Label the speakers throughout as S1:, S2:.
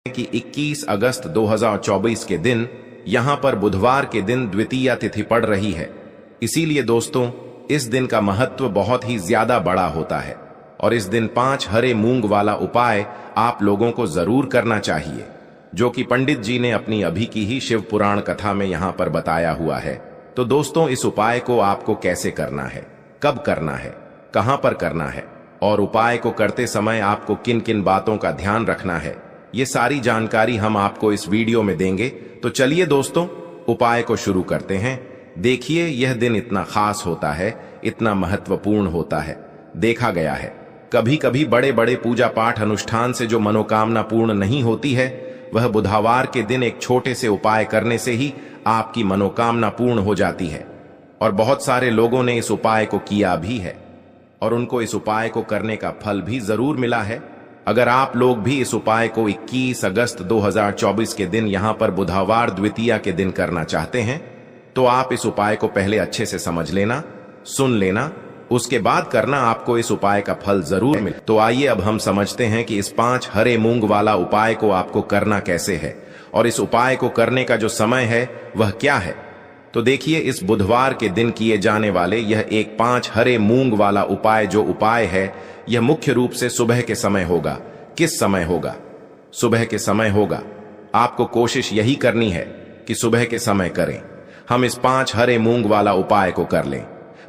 S1: कि 21 अगस्त 2024 के दिन यहां पर बुधवार के दिन द्वितीया तिथि पड़ रही है। इसीलिए दोस्तों इस दिन का महत्व बहुत ही ज्यादा बड़ा होता है और इस दिन 5 हरे मूंग वाला उपाय आप लोगों को जरूर करना चाहिए, जो कि पंडित जी ने अपनी अभी की ही शिव पुराण कथा में यहां पर बताया हुआ है। तो दोस्तों इस उपाय को आपको कैसे करना है, कब करना है, कहां पर करना है और उपाय को करते समय आपको किन किन बातों का ध्यान रखना है, ये सारी जानकारी हम आपको इस वीडियो में देंगे। तो चलिए दोस्तों उपाय को शुरू करते हैं। देखिए यह दिन इतना खास होता है, इतना महत्वपूर्ण होता है। देखा गया है कभी कभी बड़े बड़े पूजा पाठ अनुष्ठान से जो मनोकामना पूर्ण नहीं होती है, वह बुधवार के दिन एक छोटे से उपाय करने से ही आपकी मनोकामना पूर्ण हो जाती है। और बहुत सारे लोगों ने इस उपाय को किया भी है और उनको इस उपाय को करने का फल भी जरूर मिला है। अगर आप लोग भी इस उपाय को 21 अगस्त 2024 के दिन यहां पर बुधवार द्वितीया के दिन करना चाहते हैं, तो आप इस उपाय को पहले अच्छे से समझ लेना, सुन लेना, उसके बाद करना, आपको इस उपाय का फल जरूर मिले। तो आइए अब हम समझते हैं कि इस 5 हरे मूंग वाला उपाय को आपको करना कैसे है और इस उपाय को करने का जो समय है वह क्या है। तो देखिए इस बुधवार के दिन किए जाने वाले यह एक 5 हरे मूंग वाला उपाय जो उपाय है, यह मुख्य रूप से सुबह के समय होगा। किस समय होगा? सुबह के समय होगा। आपको कोशिश यही करनी है कि सुबह के समय करें। हम इस 5 हरे मूंग वाला उपाय को कर लें,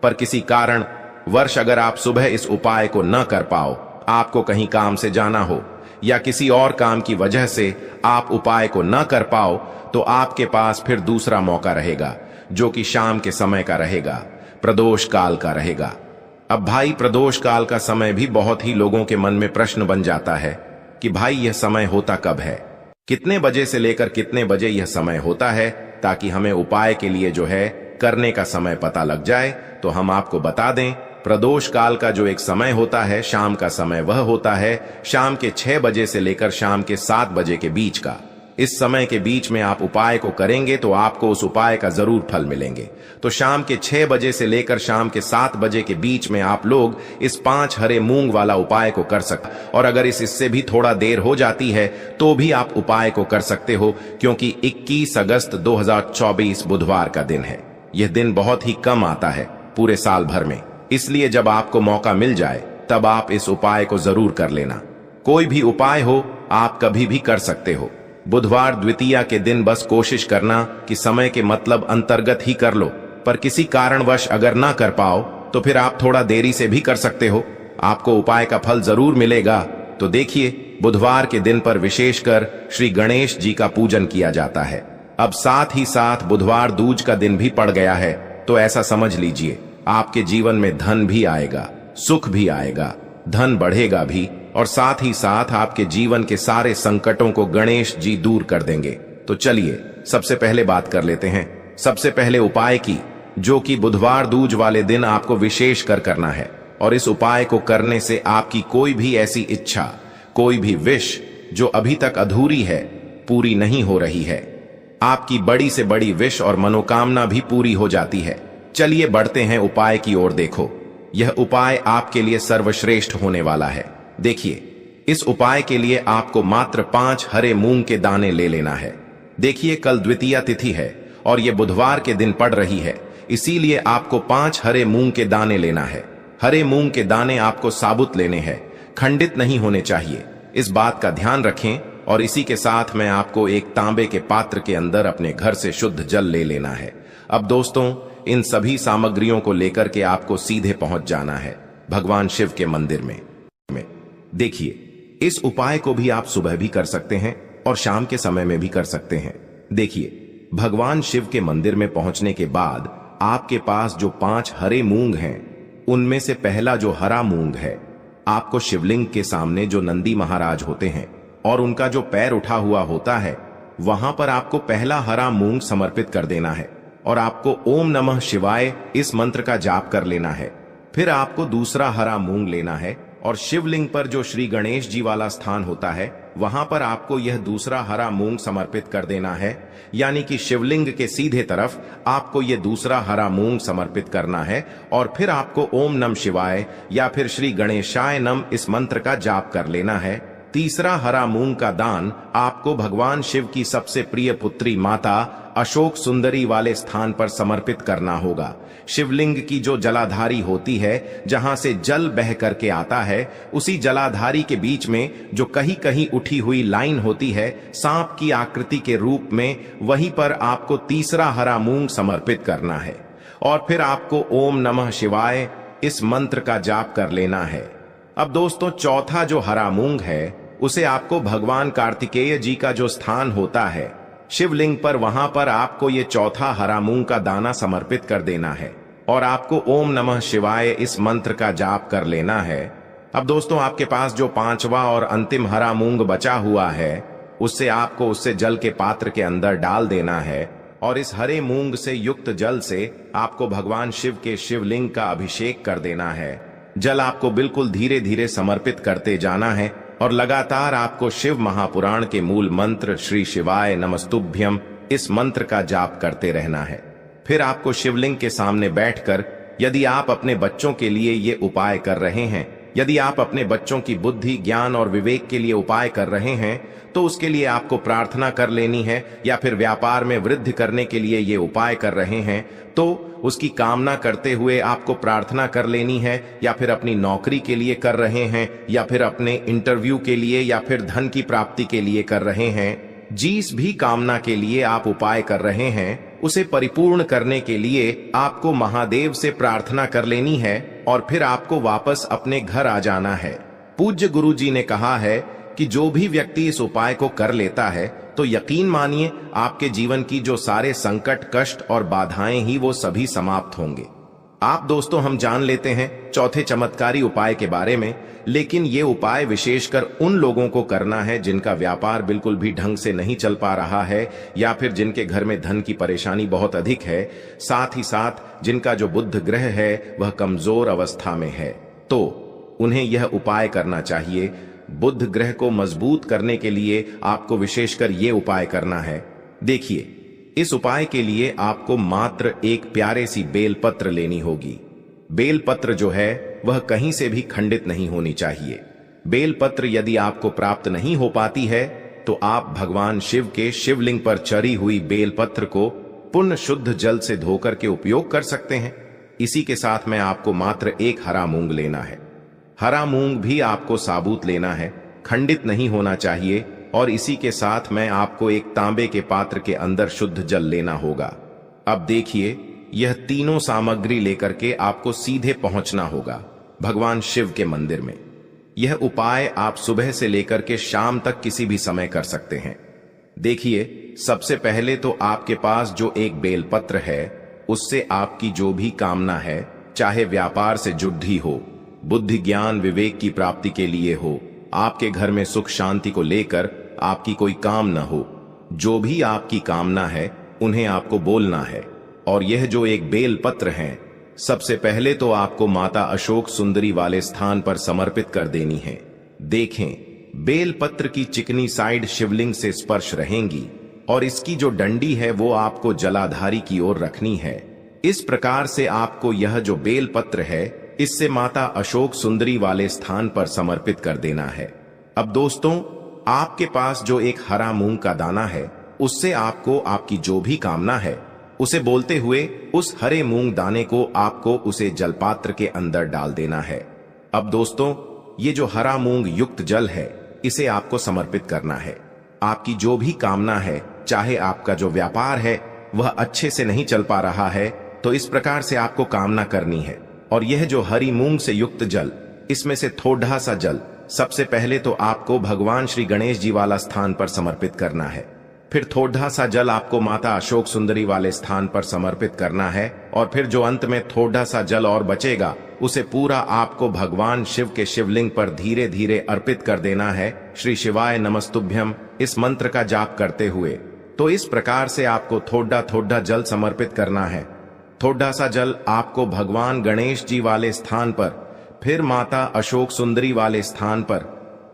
S1: पर किसी कारण वर्ष अगर आप सुबह इस उपाय को न कर पाओ, आपको कहीं काम से जाना हो या किसी और काम की वजह से आप उपाय को न कर पाओ, तो आपके पास फिर दूसरा मौका रहेगा जो कि शाम के समय का रहेगा, प्रदोष काल का रहेगा। अब भाई प्रदोष काल का समय भी बहुत ही लोगों के मन में प्रश्न बन जाता है कि भाई यह समय होता कब है, कितने बजे से लेकर कितने बजे यह समय होता है, ताकि हमें उपाय के लिए जो है करने का समय पता लग जाए। तो हम आपको बता दें, प्रदोष काल का जो एक समय होता है, शाम का समय, वह होता है शाम के 6 बजे से लेकर शाम के 7 बजे के बीच का। इस समय के बीच में आप उपाय को करेंगे तो आपको उस उपाय का जरूर फल मिलेंगे। तो शाम के 6 बजे से लेकर शाम के 7 बजे के बीच में आप लोग इस 5 हरे मूंग वाला उपाय को कर सकते, और अगर इससे भी थोड़ा देर हो जाती है तो भी आप उपाय को कर सकते हो, क्योंकि 21 अगस्त 2024 बुधवार का दिन है। यह दिन बहुत ही कम आता है पूरे साल भर में, इसलिए जब आपको मौका मिल जाए तब आप इस उपाय को जरूर कर लेना। कोई भी उपाय हो आप कभी भी कर सकते हो। बुधवार द्वितीया के दिन बस कोशिश करना कि समय के मतलब अंतर्गत ही कर लो, पर किसी कारणवश अगर ना कर पाओ तो फिर आप थोड़ा देरी से भी कर सकते हो, आपको उपाय का फल जरूर मिलेगा। तो देखिए बुधवार के दिन पर विशेषकर श्री गणेश जी का पूजन किया जाता है। अब साथ ही साथ बुधवार दूज का दिन भी पड़ गया है, तो ऐसा समझ लीजिए आपके जीवन में धन भी आएगा, सुख भी आएगा, धन बढ़ेगा भी, और साथ ही साथ आपके जीवन के सारे संकटों को गणेश जी दूर कर देंगे। तो चलिए सबसे पहले बात कर लेते हैं सबसे पहले उपाय की, जो कि बुधवार दूज वाले दिन आपको विशेष कर करना है। और इस उपाय को करने से आपकी कोई भी ऐसी इच्छा, कोई भी विश जो अभी तक अधूरी है, पूरी नहीं हो रही है, आपकी बड़ी से बड़ी विश और मनोकामना भी पूरी हो जाती है। चलिए बढ़ते हैं उपाय की ओर। देखो यह उपाय आपके लिए सर्वश्रेष्ठ होने वाला है। देखिए इस उपाय के लिए आपको मात्र 5 हरे मूंग के दाने ले लेना है। देखिए कल द्वितीया तिथि है और यह बुधवार के दिन पड़ रही है, इसीलिए आपको 5 हरे मूंग के दाने लेना है। हरे मूंग के दाने आपको साबुत लेने हैं, खंडित नहीं होने चाहिए, इस बात का ध्यान रखें। और इसी के साथ में आपको एक तांबे के पात्र के अंदर अपने घर से शुद्ध जल ले लेना है। अब दोस्तों इन सभी सामग्रियों को लेकर के आपको सीधे पहुंच जाना है भगवान शिव के मंदिर में। देखिए इस उपाय को भी आप सुबह भी कर सकते हैं और शाम के समय में भी कर सकते हैं। देखिए भगवान शिव के मंदिर में पहुंचने के बाद आपके पास जो 5 हरे मूंग हैं, उनमें से पहला जो हरा मूंग है, आपको शिवलिंग के सामने जो नंदी महाराज होते हैं और उनका जो पैर उठा हुआ होता है, वहां पर आपको पहला हरा मूंग समर्पित कर देना है और आपको ओम नमः शिवाय इस मंत्र का जाप कर लेना है। फिर आपको दूसरा हरा मूंग लेना है और शिवलिंग पर जो श्री गणेश जी वाला स्थान होता है, वहां पर आपको यह दूसरा हरा मूंग समर्पित कर देना है। यानी कि शिवलिंग के सीधे तरफ आपको यह दूसरा हरा मूंग समर्पित करना है और फिर आपको ओम नमः शिवाय या फिर श्री गणेशाय नम इस मंत्र का जाप कर लेना है। तीसरा हरा मूंग का दान आपको भगवान शिव की सबसे प्रिय पुत्री माता अशोक सुंदरी वाले स्थान पर समर्पित करना होगा। शिवलिंग की जो जलाधारी होती है, जहां से जल बह करके आता है, उसी जलाधारी के बीच में जो कहीं कहीं उठी हुई लाइन होती है सांप की आकृति के रूप में, वहीं पर आपको तीसरा हरा मूंग समर्पित करना है। और फिर आपको ओम नमः शिवाय इस मंत्र का जाप कर लेना है। अब दोस्तों, चौथा जो हरा मूंग है उसे आपको भगवान कार्तिकेय जी का जो स्थान होता है शिवलिंग पर, वहां पर आपको ये चौथा हरा मूंग का दाना समर्पित कर देना है और आपको ओम नमः शिवाय इस मंत्र का जाप कर लेना है। अब दोस्तों, आपके पास जो पांचवा और अंतिम हरा मूंग बचा हुआ है उससे जल के पात्र के अंदर डाल देना है और इस हरे मूंग से युक्त जल से आपको भगवान शिव के शिवलिंग का अभिषेक कर देना है। जल आपको बिल्कुल धीरे धीरे समर्पित करते जाना है और लगातार आपको शिव महापुराण के मूल मंत्र श्री शिवाय नमस्तुभ्यम इस मंत्र का जाप करते रहना है। फिर आपको शिवलिंग के सामने बैठकर, यदि आप अपने बच्चों के लिए ये उपाय कर रहे हैं, यदि आप अपने बच्चों की बुद्धि, ज्ञान और विवेक के लिए उपाय कर रहे हैं, तो उसके लिए आपको प्रार्थना कर लेनी है, या फिर व्यापार में वृद्धि करने के लिए ये उपाय कर रहे हैं तो उसकी कामना करते हुए आपको प्रार्थना कर लेनी है, या फिर अपनी नौकरी के लिए कर रहे हैं, या फिर अपने इंटरव्यू के लिए, या फिर धन की प्राप्ति के लिए कर रहे हैं। जिस भी कामना के लिए आप उपाय कर रहे हैं उसे परिपूर्ण करने के लिए आपको महादेव से प्रार्थना कर लेनी है और फिर आपको वापस अपने घर आ जाना है। पूज्य गुरु जी ने कहा है कि जो भी व्यक्ति इस उपाय को कर लेता है तो यकीन मानिए आपके जीवन की जो सारे संकट, कष्ट और बाधाएं ही वो सभी समाप्त होंगे। आप दोस्तों, हम जान लेते हैं चौथे चमत्कारी उपाय के बारे में, लेकिन ये उपाय विशेषकर उन लोगों को करना है जिनका व्यापार बिल्कुल भी ढंग से नहीं चल पा रहा है, या फिर जिनके घर में धन की परेशानी बहुत अधिक है, साथ ही साथ जिनका जो बुध ग्रह है वह कमजोर अवस्था में है, तो उन्हें यह उपाय करना चाहिए। बुध ग्रह को मजबूत करने के लिए आपको विशेषकर ये उपाय करना है। देखिए, इस उपाय के लिए आपको मात्र एक प्यारे सी बेलपत्र लेनी होगी। बेलपत्र जो है वह कहीं से भी खंडित नहीं होनी चाहिए। बेलपत्र यदि आपको प्राप्त नहीं हो पाती है तो आप भगवान शिव के शिवलिंग पर चढ़ी हुई बेलपत्र को पुण्य शुद्ध जल से धोकर के उपयोग कर सकते हैं। इसी के साथ में आपको मात्र एक हरा मूंग लेना है। हरा मूंग भी आपको साबुत लेना है, खंडित नहीं होना चाहिए। और इसी के साथ में आपको एक तांबे के पात्र के अंदर शुद्ध जल लेना होगा। अब देखिए, यह तीनों सामग्री लेकर के आपको सीधे पहुंचना होगा भगवान शिव के मंदिर में। यह उपाय आप सुबह से लेकर के शाम तक किसी भी समय कर सकते हैं। देखिए, सबसे पहले तो आपके पास जो एक बेलपत्र है उससे आपकी जो भी कामना है, चाहे व्यापार से जुड़ी हो, बुद्धि ज्ञान विवेक की प्राप्ति के लिए हो, आपके घर में सुख शांति को लेकर आपकी कोई काम न हो, जो भी आपकी कामना है उन्हें आपको बोलना है। और यह जो एक बेल पत्र है, सबसे पहले तो आपको माता अशोक सुंदरी वाले स्थान पर समर्पित कर देनी है। देखें, बेल पत्र की चिकनी साइड शिवलिंग से स्पर्श रहेंगी और इसकी जो डंडी है वो आपको जलाधारी की ओर रखनी है। इस प्रकार से आपको यह जो बेल पत्र है इससे माता अशोक सुंदरी वाले स्थान पर समर्पित कर देना है। अब दोस्तों, आपके पास जो एक हरा मूंग का दाना है उससे आपको आपकी जो भी कामना है उसे बोलते हुए उस हरे मूंग दाने को आपको उसे जलपात्र के अंदर डाल देना है। अब दोस्तों, ये जो हरा मूंग युक्त जल है इसे आपको समर्पित करना है। आपकी जो भी कामना है, चाहे आपका जो व्यापार है वह अच्छे से नहीं चल पा रहा है, तो इस प्रकार से आपको कामना करनी है। और यह जो हरी मूंग से युक्त जल, इसमें से थोड़ा सा जल सबसे पहले तो आपको भगवान श्री गणेश जी वाला स्थान पर समर्पित करना है। फिर थोड़ा सा जल आपको माता अशोक सुंदरी वाले स्थान पर समर्पित करना है। और फिर जो अंत में थोड़ा सा जल और बचेगा उसे पूरा आपको भगवान शिव के शिवलिंग पर धीरे धीरे अर्पित कर देना है, श्री शिवाय नमस्तुभ्यम इस मंत्र का जाप करते हुए। तो इस प्रकार से आपको थोड़ा थोड़ा जल समर्पित करना है। थोड़ा सा जल आपको भगवान गणेश जी वाले स्थान पर, फिर माता अशोक सुंदरी वाले स्थान पर,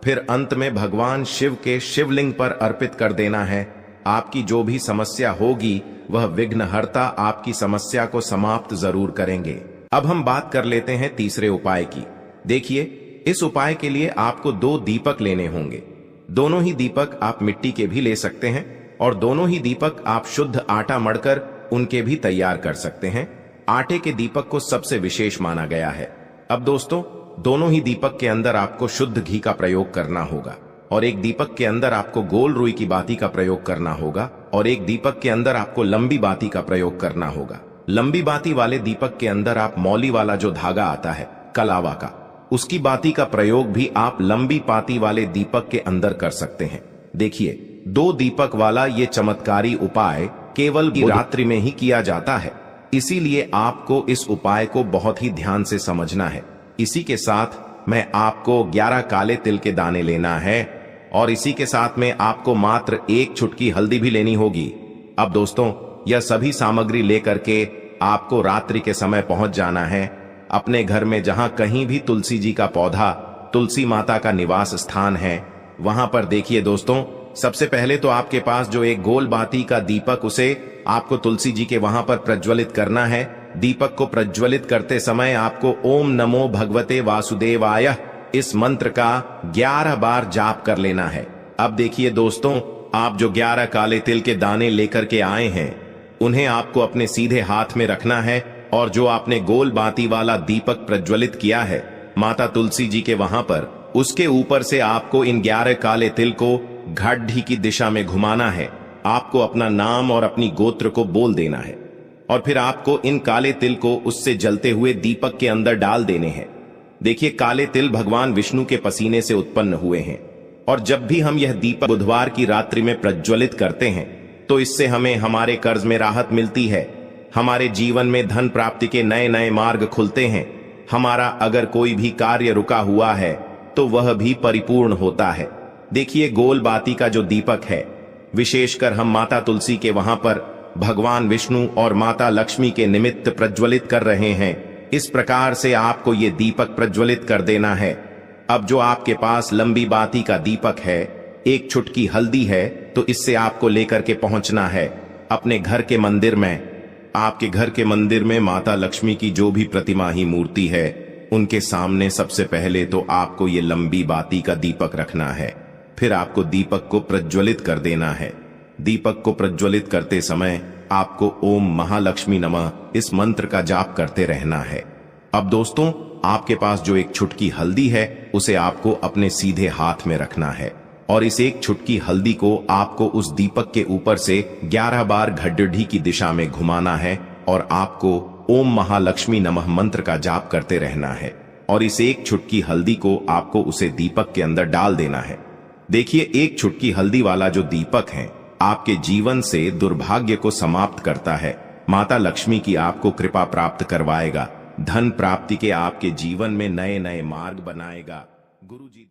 S1: फिर अंत में भगवान शिव के शिवलिंग पर अर्पित कर देना है। आपकी जो भी समस्या होगी वह विघ्नहर्ता आपकी समस्या को समाप्त जरूर करेंगे। अब हम बात कर लेते हैं तीसरे उपाय की। देखिए, इस उपाय के लिए आपको 2 दीपक लेने होंगे। दोनों ही दीपक आप मिट्टी के भी ले सकते हैं और दोनों ही दीपक आप शुद्ध आटा मढ़कर उनके भी तैयार कर सकते हैं। आटे के दीपक को सबसे विशेष माना गया है। अब दोस्तों, दोनों ही दीपक के अंदर आपको शुद्ध घी का प्रयोग करना होगा और एक दीपक के अंदर आपको गोल रुई की बाती का प्रयोग करना होगा और एक दीपक के अंदर आपको लंबी बाती का प्रयोग करना होगा। लंबी बाती वाले दीपक के अंदर आप मौली वाला जो धागा आता है कलावा का, उसकी बाती का प्रयोग भी आप लंबी बाती वाले दीपक के अंदर कर सकते हैं। देखिए, 2 दीपक वाला ये चमत्कारी उपाय केवल रात्रि में ही किया जाता है, इसीलिए आपको इस उपाय को बहुत ही ध्यान से समझना है। इसी के साथ मैं आपको 11 काले तिल के दाने लेना है और इसी के साथ में आपको मात्र 1 चुटकी हल्दी भी लेनी होगी। अब दोस्तों, यह सभी सामग्री लेकर के आपको रात्रि के समय पहुंच जाना है अपने घर में, जहां कहीं भी तुलसी जी का पौधा, तुलसी माता का निवास स्थान है, वहां पर देखिए दोस्तों, सबसे पहले तो आपके पास जो एक गोल बाती का दीपक, उसे आपको तुलसी जी के वहां पर प्रज्वलित करना है। दीपक को प्रज्वलित करते समय आपको ओम नमो भगवते वासुदेवाय इस मंत्र का 11 बार जाप कर लेना है। अब देखिए दोस्तों, आप जो 11 काले तिल के दाने लेकर के आए हैं, उन्हें आपको अपने सीधे हाथ में रखना है और जो आपने गोल बाती वाला दीपक प्रज्वलित किया है माता तुलसी जी के वहां पर, उसके ऊपर से आपको इन 11 काले तिल को घाटी की दिशा में घुमाना है। आपको अपना नाम और अपनी गोत्र को बोल देना है और फिर आपको इन काले तिल को उससे जलते हुए दीपक के अंदर डाल देने हैं। देखिए, काले तिल भगवान विष्णु के पसीने से उत्पन्न हुए हैं और जब भी हम यह दीपक बुधवार की रात्रि में प्रज्वलित करते हैं तो इससे हमें हमारे कर्ज में राहत मिलती है, हमारे जीवन में धन प्राप्ति के नए नए मार्ग खुलते हैं, हमारा अगर कोई भी कार्य रुका हुआ है तो वह भी परिपूर्ण होता है। देखिए, गोल बाती का जो दीपक है, विशेषकर हम माता तुलसी के वहां पर भगवान विष्णु और माता लक्ष्मी के निमित्त प्रज्वलित कर रहे हैं। इस प्रकार से आपको ये दीपक प्रज्वलित कर देना है। अब जो आपके पास लंबी बाती का दीपक है, 1 चुटकी हल्दी है, तो इससे आपको लेकर के पहुंचना है अपने घर के मंदिर में। आपके घर के मंदिर में माता लक्ष्मी की जो भी प्रतिमा ही मूर्ति है, उनके सामने सबसे पहले तो आपको ये लंबी बाती का दीपक रखना है। फिर आपको दीपक को प्रज्वलित कर देना है। दीपक को प्रज्वलित करते समय आपको ओम महालक्ष्मी नमः इस मंत्र का जाप करते रहना है। अब दोस्तों, आपके पास जो 1 चुटकी हल्दी है, उसे आपको अपने सीधे हाथ में रखना है और इस 1 चुटकी हल्दी को आपको उस दीपक के ऊपर से 11 बार घड्डी की दिशा में घुमाना है और आपको ओम महालक्ष्मी नमः मंत्र का जाप करते रहना है और इस 1 चुटकी हल्दी को आपको उसे दीपक के अंदर डाल देना है। देखिए, 1 चुटकी हल्दी वाला जो दीपक है आपके जीवन से दुर्भाग्य को समाप्त करता है, माता लक्ष्मी की आपको कृपा प्राप्त करवाएगा, धन प्राप्ति के आपके जीवन में नए नए मार्ग बनाएगा। गुरु जी